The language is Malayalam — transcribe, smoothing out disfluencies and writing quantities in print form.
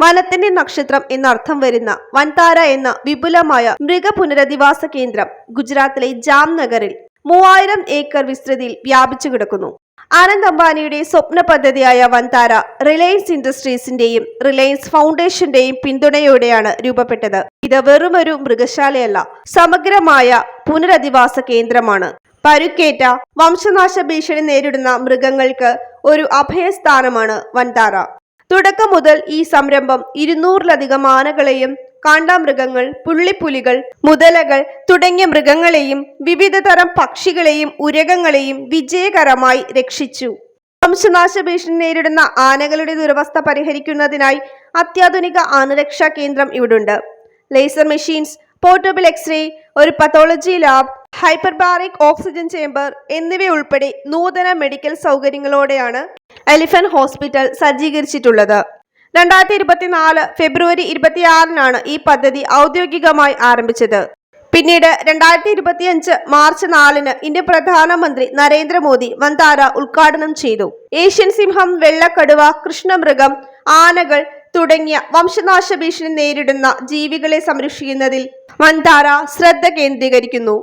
വനത്തിന്റെ നക്ഷത്രം എന്നർത്ഥം വരുന്ന വൻതാര എന്ന വിപുലമായ മൃഗപുനരധിവാസ കേന്ദ്രം ഗുജറാത്തിലെ ജാംനഗറിൽ 3000 ഏക്കർ വിസ്തൃതിയിൽ വ്യാപിച്ചു കിടക്കുന്നു. ആനന്ദ് അംബാനിയുടെ സ്വപ്ന പദ്ധതിയായ വൻതാര റിലയൻസ് ഇൻഡസ്ട്രീസിന്റെയും റിലയൻസ് ഫൗണ്ടേഷന്റെയും പിന്തുണയോടെയാണ് രൂപപ്പെട്ടത്. ഇത് വെറുമൊരു മൃഗശാലയല്ല, സമഗ്രമായ പുനരധിവാസ കേന്ദ്രമാണ്. പരുക്കേറ്റ, വംശനാശ ഭീഷണി നേരിടുന്ന മൃഗങ്ങൾക്ക് ഒരു അഭയസ്ഥാനമാണ് വൻതാര. തുടക്കം മുതൽ ഈ സംരംഭം 200-ലധികം ആനകളെയും കാണ്ടാമൃഗങ്ങൾ, പുള്ളിപ്പുലികൾ, മുതലകൾ തുടങ്ങിയ മൃഗങ്ങളെയും വിവിധ തരം പക്ഷികളെയും ഉരഗങ്ങളെയും വിജയകരമായി രക്ഷിച്ചു. വംശനാശ ഭീഷണി നേരിടുന്ന ആനകളുടെ ദുരവസ്ഥ പരിഹരിക്കുന്നതിനായി അത്യാധുനിക ആനരക്ഷാ കേന്ദ്രം ഇവിടുണ്ട്. ലേസർ മെഷീൻസ്, പോർട്ടബിൾ എക്സ്റേ, ഒരു pathology lab, hyperbaric oxygen chamber എന്നിവയുൾപ്പെടെ നൂതന മെഡിക്കൽ സൗകര്യങ്ങളോടെയാണ് എലിഫന്റ് ഹോസ്പിറ്റൽ സജ്ജീകരിച്ചിട്ടുള്ളത്. 2024 ഫെബ്രുവരി 26-നാണ് ഈ പദ്ധതി ഔദ്യോഗികമായി ആരംഭിച്ചത്. പിന്നീട് 2025 മാർച്ച് 4-ന് ഇന്ത്യൻ പ്രധാനമന്ത്രി നരേന്ദ്രമോദി വൻതാര ഉദ്ഘാടനം ചെയ്തു. ഏഷ്യൻ സിംഹം, വെള്ളക്കടുവ, കൃഷ്ണമൃഗം, ആനകൾ തുടങ്ങിയ വംശനാശ ഭീഷണി നേരിടുന്ന ജീവികളെ സംരക്ഷിക്കുന്നതിൽ വൻതാര ശ്രദ്ധ കേന്ദ്രീകരിക്കുന്നു.